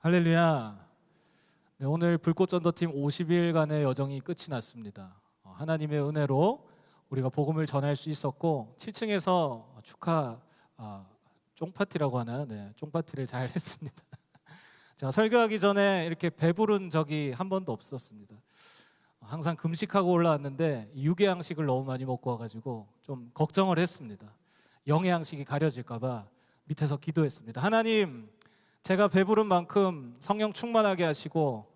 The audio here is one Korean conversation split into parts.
할렐루야. 네, 오늘 불꽃전도팀 50일간의 여정이 끝이 났습니다. 하나님의 은혜로 우리가 복음을 전할 수 있었고 7층에서 축하 쫑파티라고 하나요? 네, 쫑파티를 잘 했습니다. 제가 설교하기 전에 이렇게 배부른 적이 한 번도 없었습니다. 항상 금식하고 올라왔는데 유괴양식을 너무 많이 먹고 와가지고 좀 걱정을 했습니다. 영양식이 가려질까 봐 밑에서 기도했습니다. 하나님, 제가 배부른 만큼 성령 충만하게 하시고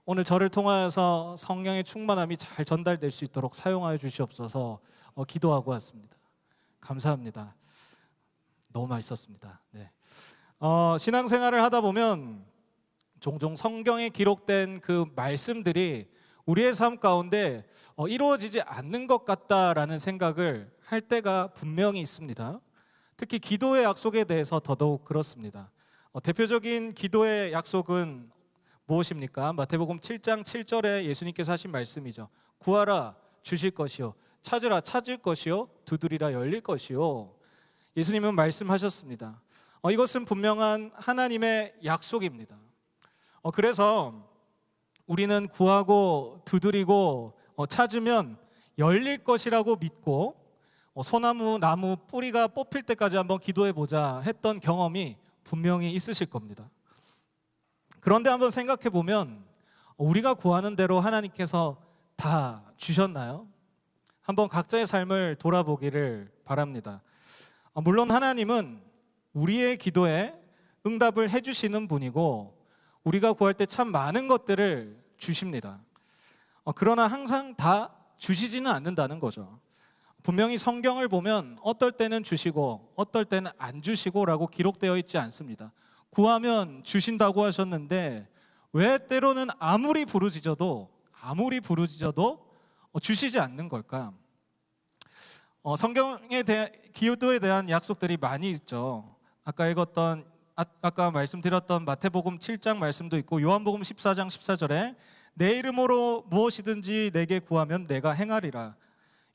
오늘 저를 통하여서 성령의 충만함이 잘 전달될 수 있도록 사용하여 주시옵소서 기도하고 왔습니다. 감사합니다. 너무 맛있었습니다. 네. 신앙생활을 하다 보면 종종 성경에 기록된 그 말씀들이 우리의 삶 가운데 이루어지지 않는 것 같다라는 생각을 할 때가 분명히 있습니다. 특히 기도의 약속에 대해서 더더욱 그렇습니다. 대표적인 기도의 약속은 무엇입니까? 마태복음 7장 7절에 예수님께서 하신 말씀이죠. 구하라 주실 것이요, 찾으라 찾을 것이요, 두드리라 열릴 것이요. 예수님은 말씀하셨습니다. 이것은 분명한 하나님의 약속입니다. 그래서 우리는 구하고 두드리고 찾으면 열릴 것이라고 믿고 소나무, 나무 뿌리가 뽑힐 때까지 한번 기도해보자 했던 경험이 분명히 있으실 겁니다. 그런데 한번 생각해 보면 우리가 구하는 대로 하나님께서 다 주셨나요? 한번 각자의 삶을 돌아보기를 바랍니다. 물론 하나님은 우리의 기도에 응답을 해주시는 분이고 우리가 구할 때 참 많은 것들을 주십니다. 그러나 항상 다 주시지는 않는다는 거죠. 분명히 성경을 보면 어떨 때는 주시고 어떨 때는 안 주시고 라고 기록되어 있지 않습니다. 구하면 주신다고 하셨는데 왜 때로는 아무리 부르짖어도 주시지 않는 걸까? 성경에 대한 기도에 대한 약속들이 많이 있죠. 아까 말씀드렸던 마태복음 7장 말씀도 있고 요한복음 14장 14절에 내 이름으로 무엇이든지 내게 구하면 내가 행하리라.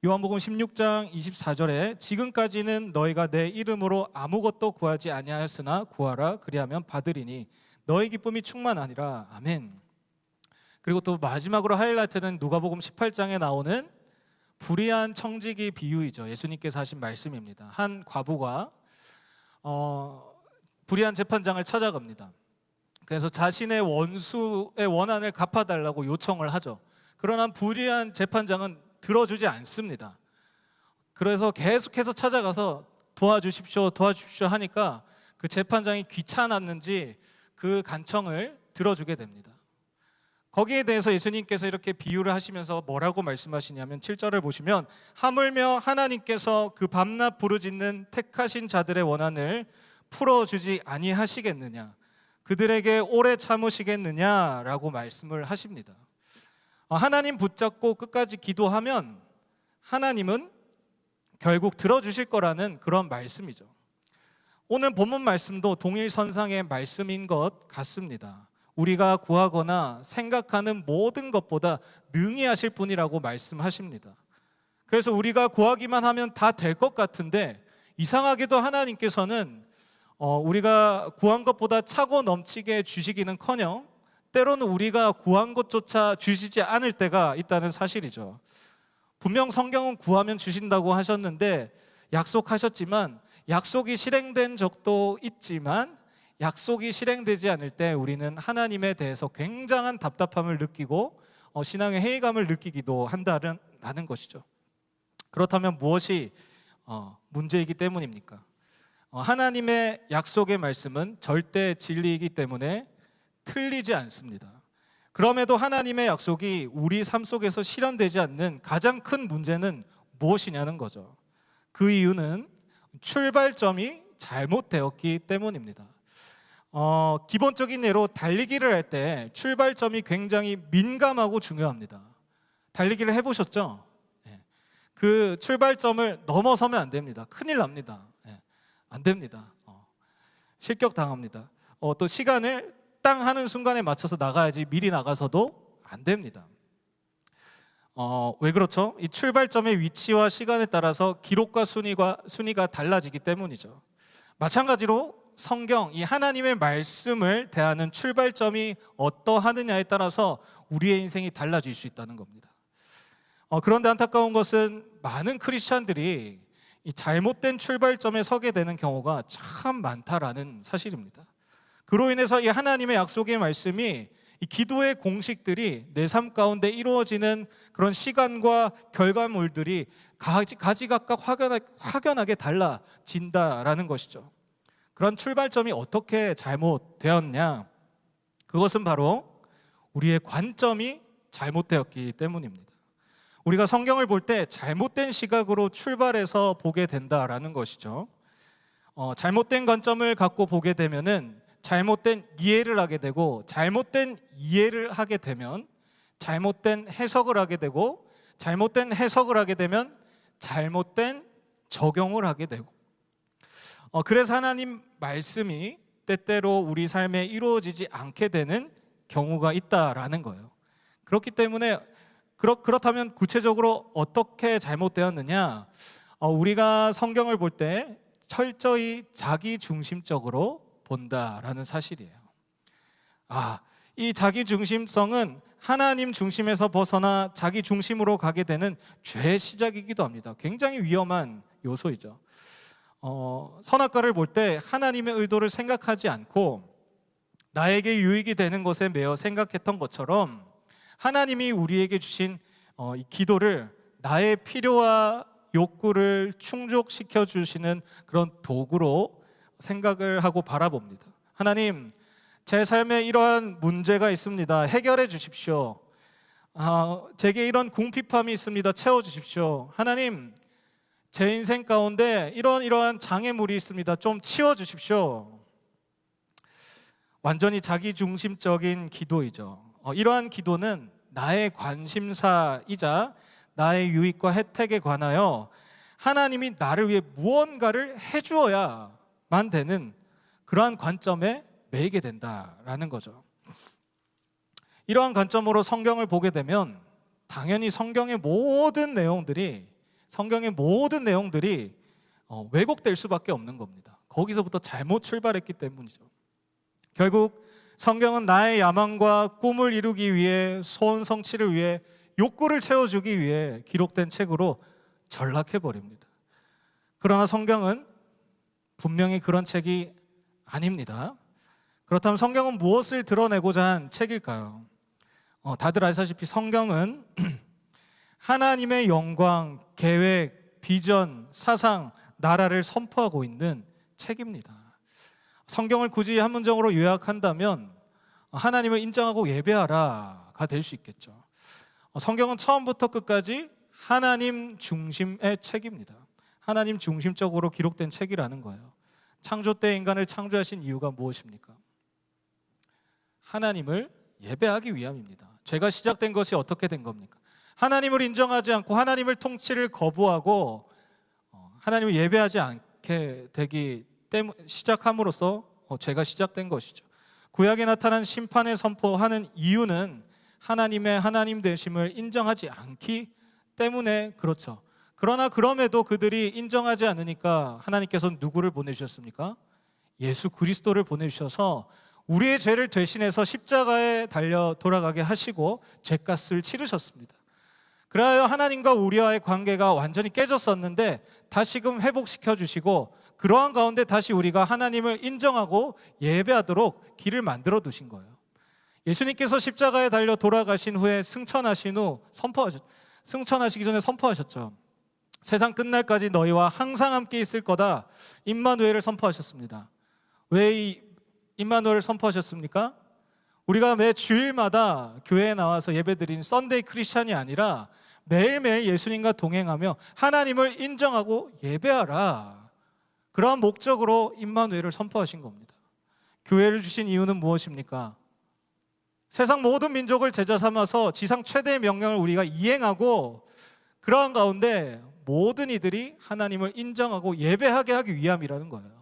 요한복음 16장 24절에 지금까지는 너희가 내 이름으로 아무것도 구하지 아니하였으나 구하라 그리하면 받으리니 너희 기쁨이 충만하니라. 아멘. 그리고 또 마지막으로 하이라이트는 누가복음 18장에 나오는 불의한 청지기 비유이죠. 예수님께서 하신 말씀입니다. 한 과부가 불의한 재판장을 찾아갑니다. 그래서 자신의 원수의 원한을 갚아달라고 요청을 하죠. 그러나 불의한 재판장은 들어주지 않습니다. 그래서 계속해서 찾아가서 도와주십시오 하니까 그 재판장이 귀찮았는지 그 간청을 들어주게 됩니다. 거기에 대해서 예수님께서 이렇게 비유를 하시면서 뭐라고 말씀하시냐면 7절을 보시면 하물며 하나님께서 그 밤낮 부르짖는 택하신 자들의 원한을 풀어주지 아니하시겠느냐, 그들에게 오래 참으시겠느냐라고 말씀을 하십니다. 하나님 붙잡고 끝까지 기도하면 하나님은 결국 들어주실 거라는 그런 말씀이죠. 오늘 본문 말씀도 동일선상의 말씀인 것 같습니다. 우리가 구하거나 생각하는 모든 것보다 능히 하실 분이라고 말씀하십니다. 그래서 우리가 구하기만 하면 다 될 것 같은데 이상하게도 하나님께서는 우리가 구한 것보다 차고 넘치게 주시기는커녕 때로는 우리가 구한 것조차 주시지 않을 때가 있다는 사실이죠. 분명 성경은 구하면 주신다고 하셨는데 약속하셨지만 약속이 실행된 적도 있지만 약속이 실행되지 않을 때 우리는 하나님에 대해서 굉장한 답답함을 느끼고 신앙의 회의감을 느끼기도 한다는 것이죠. 그렇다면 무엇이 문제이기 때문입니까? 하나님의 약속의 말씀은 절대 진리이기 때문에 틀리지 않습니다. 그럼에도 하나님의 약속이 우리 삶 속에서 실현되지 않는 가장 큰 문제는 무엇이냐는 거죠. 그 이유는 출발점이 잘못되었기 때문입니다. 기본적인 예로 달리기를 할 때 출발점이 굉장히 민감하고 중요합니다. 달리기를 해보셨죠? 그 출발점을 넘어서면 안 됩니다. 큰일 납니다. 안 됩니다. 실격당합니다. 또 시간을 땅 하는 순간에 맞춰서 나가야지 미리 나가서도 안 됩니다. 왜 그렇죠? 이 출발점의 위치와 시간에 따라서 기록과 순위가 달라지기 때문이죠. 마찬가지로 성경, 이 하나님의 말씀을 대하는 출발점이 어떠하느냐에 따라서 우리의 인생이 달라질 수 있다는 겁니다. 그런데 안타까운 것은 많은 크리스찬들이 이 잘못된 출발점에 서게 되는 경우가 참 많다라는 사실입니다. 그로 인해서 이 하나님의 약속의 말씀이 이 기도의 공식들이 내 삶 가운데 이루어지는 그런 시간과 결과물들이 가지각각 확연하게 달라진다라는 것이죠. 그런 출발점이 어떻게 잘못되었냐? 그것은 바로 우리의 관점이 잘못되었기 때문입니다. 우리가 성경을 볼 때 잘못된 시각으로 출발해서 보게 된다라는 것이죠. 잘못된 관점을 갖고 보게 되면은 잘못된 이해를 하게 되고, 잘못된 이해를 하게 되면 잘못된 해석을 하게 되고, 잘못된 해석을 하게 되면 잘못된 적용을 하게 되고, 그래서 하나님 말씀이 때때로 우리 삶에 이루어지지 않게 되는 경우가 있다라는 거예요. 그렇기 때문에 그렇다면 구체적으로 어떻게 잘못되었느냐? 우리가 성경을 볼 때 철저히 자기 중심적으로 본다라는 사실이에요. 이 자기 중심성은 하나님 중심에서 벗어나 자기 중심으로 가게 되는 죄의 시작이기도 합니다. 굉장히 위험한 요소이죠. 선악과를 볼 때 하나님의 의도를 생각하지 않고 나에게 유익이 되는 것에 매여 생각했던 것처럼, 하나님이 우리에게 주신 이 기도를 나의 필요와 욕구를 충족시켜 주시는 그런 도구로 생각을 하고 바라봅니다. 하나님, 제 삶에 이러한 문제가 있습니다. 해결해 주십시오. 제게 이런 궁핍함이 있습니다. 채워 주십시오. 하나님, 제 인생 가운데 이러한 장애물이 있습니다. 좀 치워 주십시오. 완전히 자기중심적인 기도이죠. 이러한 기도는 나의 관심사이자 나의 유익과 혜택에 관하여 하나님이 나를 위해 무언가를 해주어야만 되는 그러한 관점에 매이게 된다라는 거죠. 이러한 관점으로 성경을 보게 되면 당연히 성경의 모든 내용들이 왜곡될 수밖에 없는 겁니다. 거기서부터 잘못 출발했기 때문이죠. 결국 성경은 나의 야망과 꿈을 이루기 위해, 소원 성취를 위해, 욕구를 채워주기 위해 기록된 책으로 전락해버립니다. 그러나 성경은 분명히 그런 책이 아닙니다. 그렇다면 성경은 무엇을 드러내고자 한 책일까요? 다들 아시다시피 성경은 하나님의 영광, 계획, 비전, 사상, 나라를 선포하고 있는 책입니다. 성경을 굳이 한 문장으로 요약한다면 하나님을 인정하고 예배하라가 될 수 있겠죠. 성경은 처음부터 끝까지 하나님 중심의 책입니다. 하나님 중심적으로 기록된 책이라는 거예요. 창조 때 인간을 창조하신 이유가 무엇입니까? 하나님을 예배하기 위함입니다. 죄가 시작된 것이 어떻게 된 겁니까? 하나님을 인정하지 않고 하나님을 통치를 거부하고 하나님을 예배하지 않게 되기 때문에 시작함으로써 죄가 시작된 것이죠. 구약에 나타난 심판을 선포하는 이유는 하나님의 하나님 되심을 인정하지 않기 때문에 그렇죠. 그러나 그럼에도 그들이 인정하지 않으니까 하나님께서는 누구를 보내주셨습니까? 예수 그리스도를 보내주셔서 우리의 죄를 대신해서 십자가에 달려 돌아가게 하시고 죄값을 치르셨습니다. 그래야 하나님과 우리와의 관계가 완전히 깨졌었는데 다시금 회복시켜 주시고, 그러한 가운데 다시 우리가 하나님을 인정하고 예배하도록 길을 만들어 두신 거예요. 예수님께서 십자가에 달려 돌아가신 후에 승천하시기 전에 선포하셨죠. 세상 끝날까지 너희와 항상 함께 있을 거다. 임마누엘을 선포하셨습니다. 왜 이 임마누엘을 선포하셨습니까? 우리가 매 주일마다 교회에 나와서 예배드리는 썬데이 크리스찬이 아니라 매일매일 예수님과 동행하며 하나님을 인정하고 예배하라. 그러한 목적으로 임마누엘을 선포하신 겁니다. 교회를 주신 이유는 무엇입니까? 세상 모든 민족을 제자 삼아서 지상 최대의 명령을 우리가 이행하고, 그러한 가운데 모든 이들이 하나님을 인정하고 예배하게 하기 위함이라는 거예요.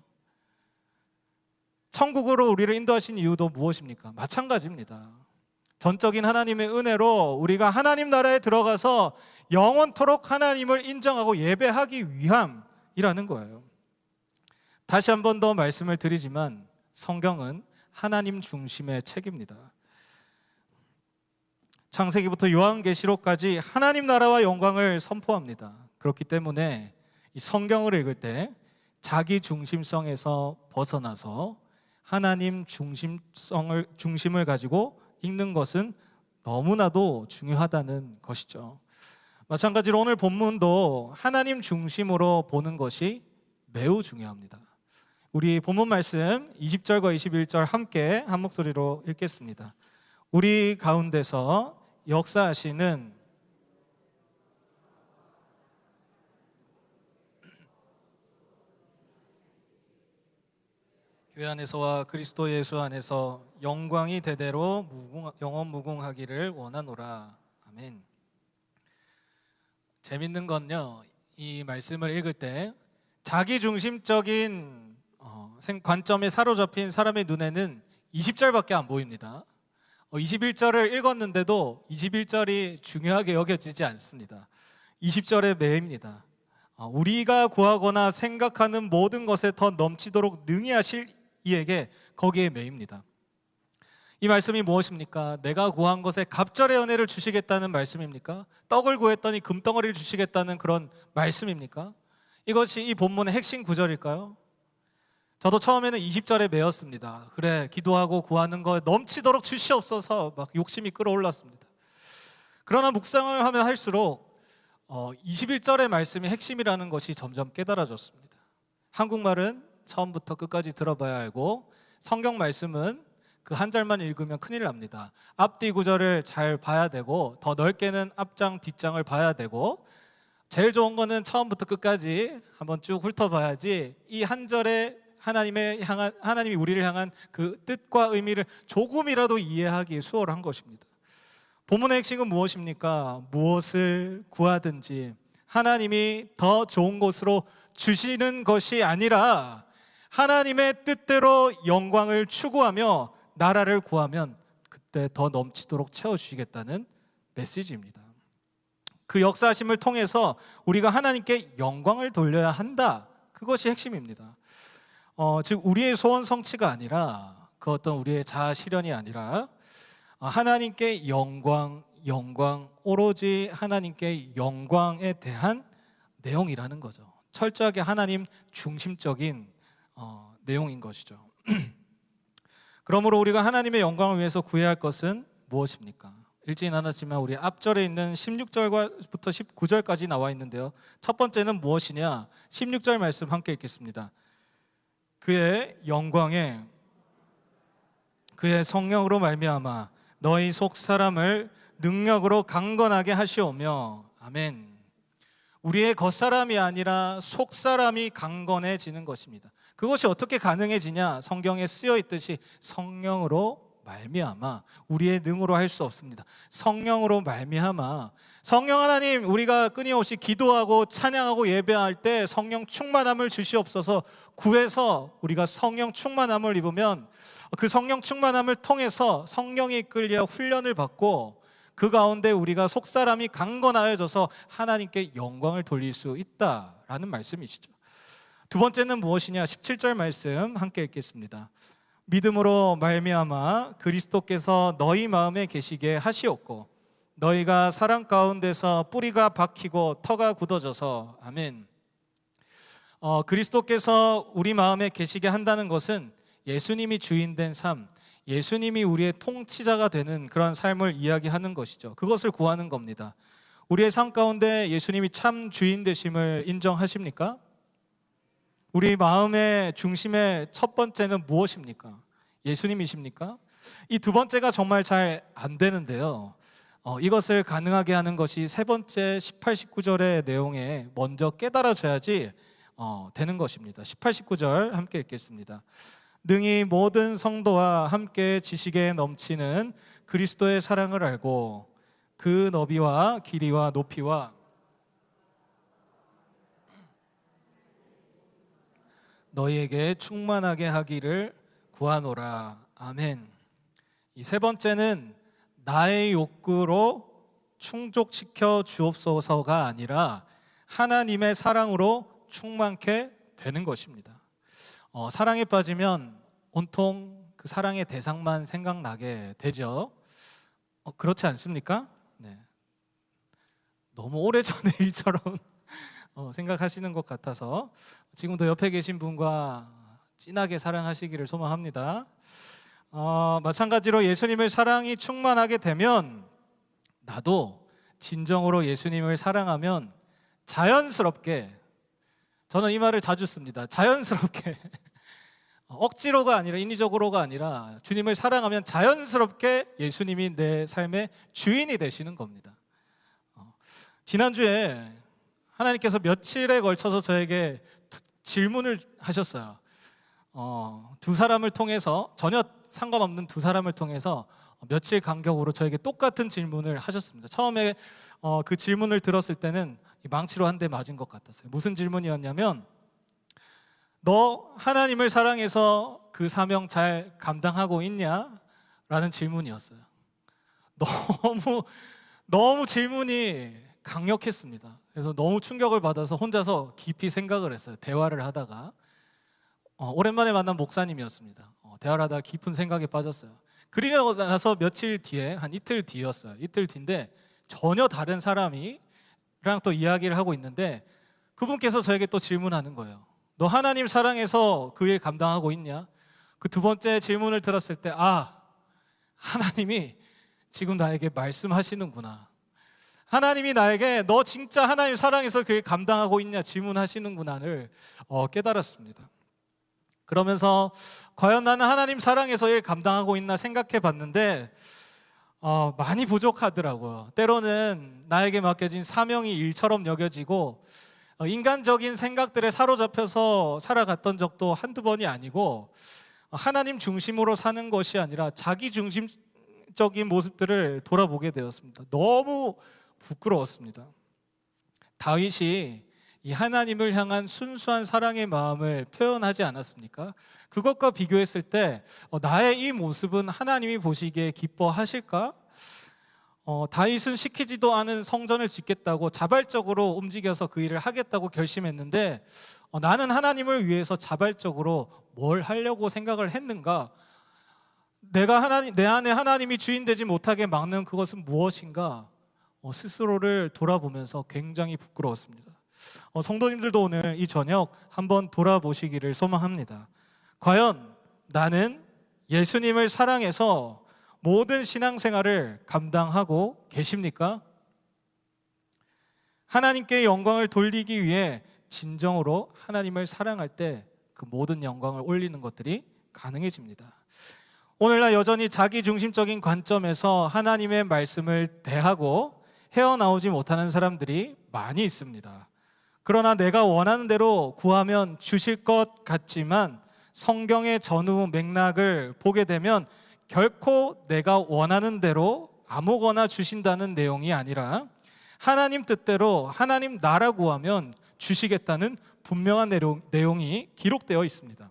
천국으로 우리를 인도하신 이유도 무엇입니까? 마찬가지입니다. 전적인 하나님의 은혜로 우리가 하나님 나라에 들어가서 영원토록 하나님을 인정하고 예배하기 위함이라는 거예요. 다시 한 번 더 말씀을 드리지만 성경은 하나님 중심의 책입니다. 창세기부터 요한계시록까지 하나님 나라와 영광을 선포합니다. 그렇기 때문에 이 성경을 읽을 때 자기 중심성에서 벗어나서 하나님 중심을 가지고 읽는 것은 너무나도 중요하다는 것이죠. 마찬가지로 오늘 본문도 하나님 중심으로 보는 것이 매우 중요합니다. 우리 본문 말씀 20절과 21절 함께 한 목소리로 읽겠습니다. 우리 가운데서 역사하시는 교회 안에서와 그리스도 예수 안에서 영광이 대대로 영원 무궁하기를 원하노라. 아멘. 재밌는 건요, 이 말씀을 읽을 때 자기중심적인 관점에 사로잡힌 사람의 눈에는 20절밖에 안 보입니다. 21절을 읽었는데도 21절이 중요하게 여겨지지 않습니다. 20절에 매입니다. 우리가 구하거나 생각하는 모든 것에 더 넘치도록 능히 하실 이에게 거기에 매입니다. 이 말씀이 무엇입니까? 내가 구한 것에 갑절의 은혜를 주시겠다는 말씀입니까? 떡을 구했더니 금덩어리를 주시겠다는 그런 말씀입니까? 이것이 이 본문의 핵심 구절일까요? 저도 처음에는 20절에 매였습니다. 그래, 기도하고 구하는 거 넘치도록 주시옵소서 막 욕심이 끌어올랐습니다. 그러나 묵상을 하면 할수록 21절의 말씀이 핵심이라는 것이 점점 깨달아졌습니다. 한국말은 처음부터 끝까지 들어봐야 알고 성경 말씀은 그 한 절만 읽으면 큰일 납니다. 앞뒤 구절을 잘 봐야 되고 더 넓게는 앞장 뒷장을 봐야 되고 제일 좋은 거는 처음부터 끝까지 한번 쭉 훑어봐야지 이 한 절에 하나님이 우리를 향한 그 뜻과 의미를 조금이라도 이해하기 수월한 것입니다. 본문의 핵심은 무엇입니까? 무엇을 구하든지 하나님이 더 좋은 곳으로 주시는 것이 아니라 하나님의 뜻대로 영광을 추구하며 나라를 구하면 그때 더 넘치도록 채워주시겠다는 메시지입니다. 그 역사하심을 통해서 우리가 하나님께 영광을 돌려야 한다. 그것이 핵심입니다. 즉 우리의 소원 성취가 아니라 그 어떤 우리의 자아 실현이 아니라 하나님께 영광 오로지 하나님께 영광에 대한 내용이라는 거죠. 철저하게 하나님 중심적인 내용인 것이죠. 그러므로 우리가 하나님의 영광을 위해서 구해야 할 것은 무엇입니까? 읽지는 않았지만 우리 앞절에 있는 16절부터 19절까지 나와 있는데요. 첫 번째는 무엇이냐? 16절 말씀 함께 읽겠습니다. 그의 영광에 그의 성령으로 말미암아 너희 속 사람을 능력으로 강건하게 하시오며. 아멘. 우리의 겉사람이 아니라 속 사람이 강건해지는 것입니다. 그것이 어떻게 가능해지냐? 성경에 쓰여 있듯이 성령으로 말미암아. 우리의 능으로 할 수 없습니다. 성령으로 말미암아. 성령 하나님, 우리가 끊임없이 기도하고 찬양하고 예배할 때 성령 충만함을 주시옵소서 구해서 우리가 성령 충만함을 입으면 그 성령 충만함을 통해서 성령이 이끌려 훈련을 받고 그 가운데 우리가 속사람이 강건하여져서 하나님께 영광을 돌릴 수 있다라는 말씀이시죠. 두 번째는 무엇이냐? 17절 말씀 함께 읽겠습니다. 믿음으로 말미암아 그리스도께서 너희 마음에 계시게 하시옵고 너희가 사랑 가운데서 뿌리가 박히고 터가 굳어져서. 아멘. 그리스도께서 우리 마음에 계시게 한다는 것은 예수님이 주인된 삶, 예수님이 우리의 통치자가 되는 그런 삶을 이야기하는 것이죠. 그것을 구하는 겁니다. 우리의 삶 가운데 예수님이 참 주인 되심을 인정하십니까? 우리 마음의 중심의 첫 번째는 무엇입니까? 예수님이십니까? 이 두 번째가 정말 잘 안 되는데요. 이것을 가능하게 하는 것이 세 번째 18, 19절의 내용에 먼저 깨달아져야지 되는 것입니다. 18, 19절 함께 읽겠습니다. 능히 모든 성도와 함께 지식에 넘치는 그리스도의 사랑을 알고 그 너비와 길이와 높이와 너희에게 충만하게 하기를 구하노라. 아멘. 이 세 번째는 나의 욕구로 충족시켜 주옵소서가 아니라 하나님의 사랑으로 충만케 되는 것입니다. 사랑에 빠지면 온통 그 사랑의 대상만 생각나게 되죠. 그렇지 않습니까? 네. 너무 오래전의 일처럼 생각하시는 것 같아서 지금도 옆에 계신 분과 진하게 사랑하시기를 소망합니다. 마찬가지로 예수님을 사랑이 충만하게 되면 나도 진정으로 예수님을 사랑하면 자연스럽게, 저는 이 말을 자주 씁니다. 자연스럽게 억지로가 아니라, 인위적으로가 아니라 주님을 사랑하면 자연스럽게 예수님이 내 삶의 주인이 되시는 겁니다. 지난주에 하나님께서 며칠에 걸쳐서 저에게 질문을 하셨어요. 두 사람을 통해서, 전혀 상관없는 두 사람을 통해서 며칠 간격으로 저에게 똑같은 질문을 하셨습니다. 처음에 그 질문을 들었을 때는 망치로 한 대 맞은 것 같았어요. 무슨 질문이었냐면, 너 하나님을 사랑해서 그 사명 잘 감당하고 있냐? 라는 질문이었어요. 너무 질문이 강력했습니다. 그래서 너무 충격을 받아서 혼자서 깊이 생각을 했어요. 대화를 하다가 오랜만에 만난 목사님이었습니다. 대화를 하다가 깊은 생각에 빠졌어요. 그리고 나서 며칠 뒤에, 한 이틀 뒤였어요. 이틀 뒤인데 전혀 다른 사람이랑 또 이야기를 하고 있는데 그분께서 저에게 또 질문하는 거예요. 너 하나님 사랑해서 그 일 감당하고 있냐? 그 두 번째 질문을 들었을 때, 하나님이 지금 나에게 말씀하시는구나. 하나님이 나에게 너 진짜 하나님 사랑해서 그 일 감당하고 있냐 질문하시는구나를 깨달았습니다. 그러면서 과연 나는 하나님 사랑해서 일 감당하고 있나 생각해 봤는데 많이 부족하더라고요. 때로는 나에게 맡겨진 사명이 일처럼 여겨지고 인간적인 생각들에 사로잡혀서 살아갔던 적도 한두 번이 아니고 하나님 중심으로 사는 것이 아니라 자기 중심적인 모습들을 돌아보게 되었습니다. 너무 부끄러웠습니다. 다윗이 이 하나님을 향한 순수한 사랑의 마음을 표현하지 않았습니까? 그것과 비교했을 때 나의 이 모습은 하나님이 보시기에 기뻐하실까? 다윗은 시키지도 않은 성전을 짓겠다고 자발적으로 움직여서 그 일을 하겠다고 결심했는데 나는 하나님을 위해서 자발적으로 뭘 하려고 생각을 했는가? 내 안에 하나님이 주인 되지 못하게 막는 그것은 무엇인가? 스스로를 돌아보면서 굉장히 부끄러웠습니다. 성도님들도 오늘 이 저녁 한번 돌아보시기를 소망합니다. 과연 나는 예수님을 사랑해서 모든 신앙생활을 감당하고 계십니까? 하나님께 영광을 돌리기 위해 진정으로 하나님을 사랑할 때 그 모든 영광을 올리는 것들이 가능해집니다. 오늘날 여전히 자기중심적인 관점에서 하나님의 말씀을 대하고 헤어나오지 못하는 사람들이 많이 있습니다. 그러나 내가 원하는 대로 구하면 주실 것 같지만 성경의 전후 맥락을 보게 되면 결코 내가 원하는 대로 아무거나 주신다는 내용이 아니라 하나님 뜻대로 하나님 나라 구하면 주시겠다는 분명한 내용이 기록되어 있습니다.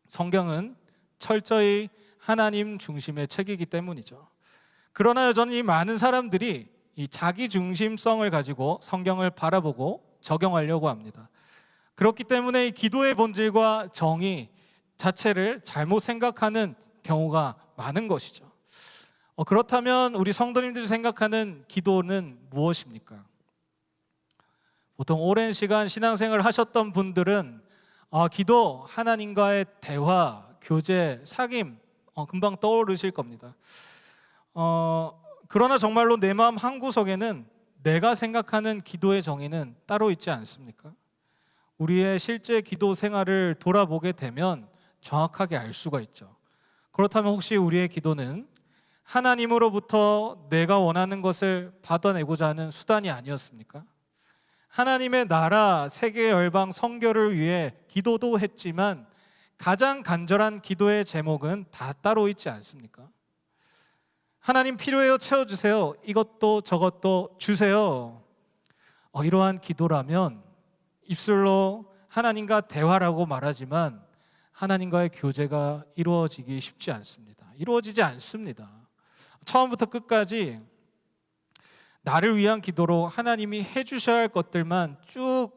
성경은 철저히 하나님 중심의 책이기 때문이죠. 그러나 여전히 많은 사람들이 이 자기 중심성을 가지고 성경을 바라보고 적용하려고 합니다. 그렇기 때문에 이 기도의 본질과 정의 자체를 잘못 생각하는 경우가 많은 것이죠. 그렇다면 우리 성도님들이 생각하는 기도는 무엇입니까? 보통 오랜 시간 신앙생활을 하셨던 분들은 기도, 하나님과의 대화, 교제, 사귐 금방 떠오르실 겁니다. 그러나 정말로 내 마음 한구석에는 내가 생각하는 기도의 정의는 따로 있지 않습니까? 우리의 실제 기도 생활을 돌아보게 되면 정확하게 알 수가 있죠. 그렇다면 혹시 우리의 기도는 하나님으로부터 내가 원하는 것을 받아내고자 하는 수단이 아니었습니까? 하나님의 나라, 세계 열방 선교를 위해 기도도 했지만 가장 간절한 기도의 제목은 다 따로 있지 않습니까? 하나님 필요해요, 채워주세요. 이것도 저것도 주세요. 이러한 기도라면 입술로 하나님과 대화라고 말하지만 하나님과의 교제가 이루어지기 쉽지 않습니다. 이루어지지 않습니다. 처음부터 끝까지 나를 위한 기도로 하나님이 해주셔야 할 것들만 쭉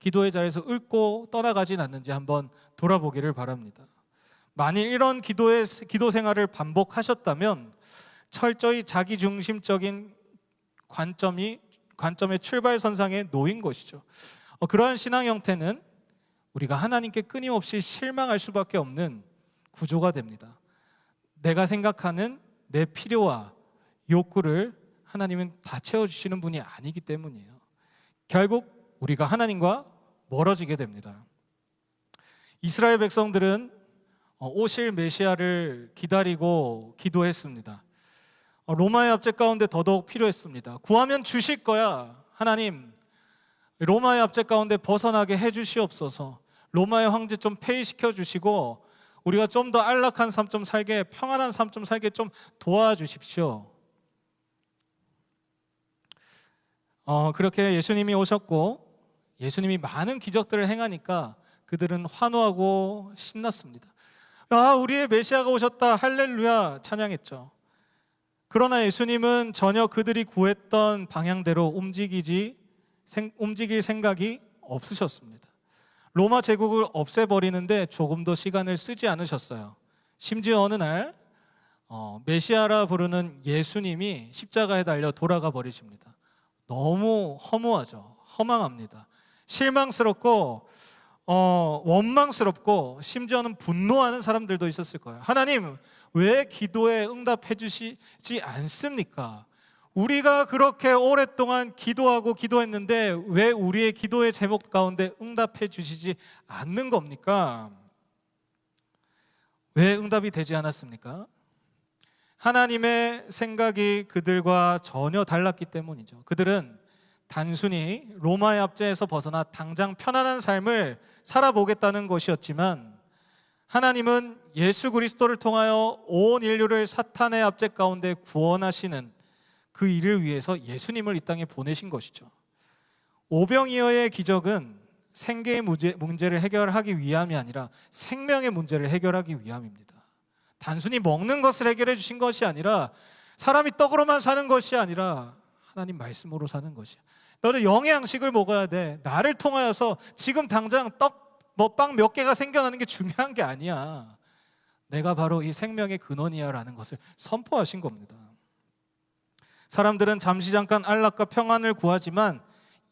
기도의 자리에서 읊고 떠나가진 않는지 한번 돌아보기를 바랍니다. 만일 이런 기도 생활을 반복하셨다면 철저히 자기중심적인 관점의 출발선상에 놓인 것이죠. 그러한 신앙 형태는 우리가 하나님께 끊임없이 실망할 수밖에 없는 구조가 됩니다. 내가 생각하는 내 필요와 욕구를 하나님은 다 채워주시는 분이 아니기 때문이에요. 결국 우리가 하나님과 멀어지게 됩니다. 이스라엘 백성들은 오실 메시아를 기다리고 기도했습니다. 로마의 압제 가운데 더더욱 필요했습니다. 구하면 주실 거야. 하나님, 로마의 압제 가운데 벗어나게 해주시옵소서. 로마의 황제 좀 폐위시켜 주시고 우리가 좀 더 안락한 삶 좀 살게, 평안한 삶 좀 살게 좀 도와주십시오. 그렇게 예수님이 오셨고 예수님이 많은 기적들을 행하니까 그들은 환호하고 신났습니다. 우리의 메시아가 오셨다, 할렐루야 찬양했죠. 그러나 예수님은 전혀 그들이 구했던 방향대로 움직일 생각이 없으셨습니다. 로마 제국을 없애버리는데 조금도 시간을 쓰지 않으셨어요. 심지어 어느 날 메시아라 부르는 예수님이 십자가에 달려 돌아가 버리십니다. 너무 허무하죠. 허망합니다. 실망스럽고 원망스럽고 심지어는 분노하는 사람들도 있었을 거예요. 하나님, 왜 기도에 응답해 주시지 않습니까? 우리가 그렇게 오랫동안 기도하고 기도했는데 왜 우리의 기도의 제목 가운데 응답해 주시지 않는 겁니까? 왜 응답이 되지 않았습니까? 하나님의 생각이 그들과 전혀 달랐기 때문이죠. 그들은 단순히 로마의 압제에서 벗어나 당장 편안한 삶을 살아보겠다는 것이었지만 하나님은 예수 그리스도를 통하여 온 인류를 사탄의 압제 가운데 구원하시는 그 일을 위해서 예수님을 이 땅에 보내신 것이죠. 오병이어의 기적은 생계의 문제를 해결하기 위함이 아니라 생명의 문제를 해결하기 위함입니다. 단순히 먹는 것을 해결해 주신 것이 아니라 사람이 떡으로만 사는 것이 아니라 하나님 말씀으로 사는 것이야. 너는 영의 양식을 먹어야 돼. 나를 통하여서 지금 당장 빵 몇 개가 생겨나는 게 중요한 게 아니야. 내가 바로 이 생명의 근원이야 라는 것을 선포하신 겁니다. 사람들은 잠시 잠깐 안락과 평안을 구하지만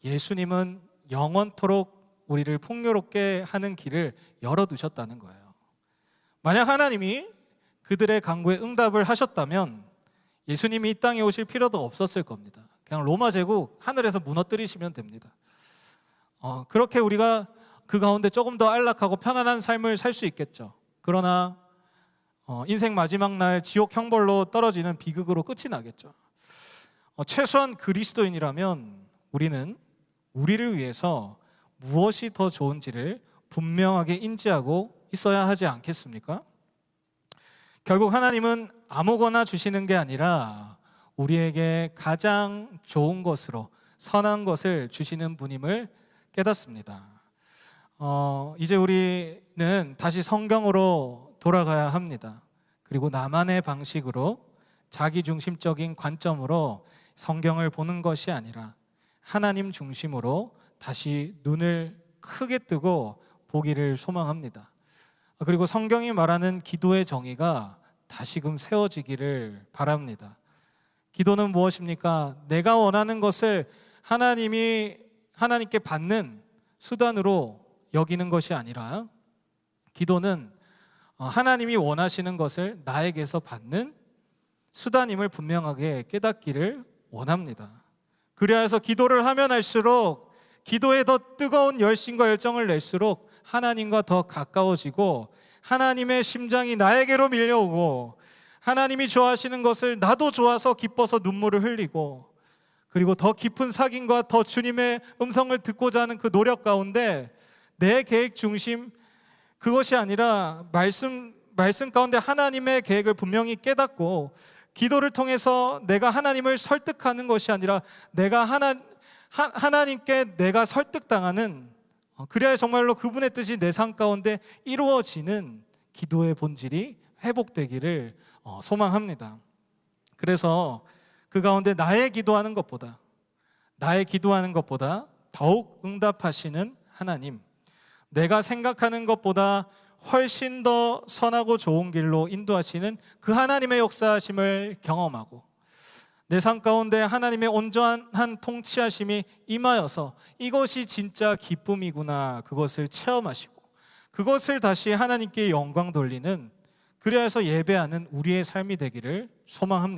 예수님은 영원토록 우리를 풍요롭게 하는 길을 열어두셨다는 거예요. 만약 하나님이 그들의 간구에 응답을 하셨다면 예수님이 이 땅에 오실 필요도 없었을 겁니다. 그냥 로마 제국 하늘에서 무너뜨리시면 됩니다. 그렇게 우리가 그 가운데 조금 더 안락하고 편안한 삶을 살 수 있겠죠. 그러나 인생 마지막 날 지옥 형벌로 떨어지는 비극으로 끝이 나겠죠. 최소한 그리스도인이라면 우리는 우리를 위해서 무엇이 더 좋은지를 분명하게 인지하고 있어야 하지 않겠습니까? 결국 하나님은 아무거나 주시는 게 아니라 우리에게 가장 좋은 것으로 선한 것을 주시는 분임을 깨닫습니다. 이제 우리는 다시 성경으로 돌아가야 합니다. 그리고 나만의 방식으로 자기중심적인 관점으로 성경을 보는 것이 아니라 하나님 중심으로 다시 눈을 크게 뜨고 보기를 소망합니다. 그리고 성경이 말하는 기도의 정의가 다시금 세워지기를 바랍니다. 기도는 무엇입니까? 내가 원하는 것을 하나님께 받는 수단으로 여기는 것이 아니라 기도는 하나님이 원하시는 것을 나에게서 받는 수단임을 분명하게 깨닫기를 원합니다. 그래야 해서 기도를 하면 할수록 기도에 더 뜨거운 열심과 열정을 낼수록 하나님과 더 가까워지고 하나님의 심장이 나에게로 밀려오고 하나님이 좋아하시는 것을 나도 좋아서 기뻐서 눈물을 흘리고 그리고 더 깊은 사귐과 더 주님의 음성을 듣고자 하는 그 노력 가운데 내 계획 중심 그것이 아니라 말씀 가운데 하나님의 계획을 분명히 깨닫고 기도를 통해서 내가 하나님을 설득하는 것이 아니라 내가 하나님께 내가 설득당하는 그래야 정말로 그분의 뜻이 내 삶 가운데 이루어지는 기도의 본질이 회복되기를 소망합니다. 그래서 그 가운데 나의 기도하는 것보다 더욱 응답하시는 하나님, 내가 생각하는 것보다 훨씬 더 선하고 좋은 길로 인도하시는 그 하나님의 역사하심을 경험하고 내 삶 가운데 하나님의 온전한 통치하심이 임하여서 이것이 진짜 기쁨이구나, 그것을 체험하시고 그것을 다시 하나님께 영광 돌리는, 그래서 예배하는 우리의 삶이 되기를 소망합니다.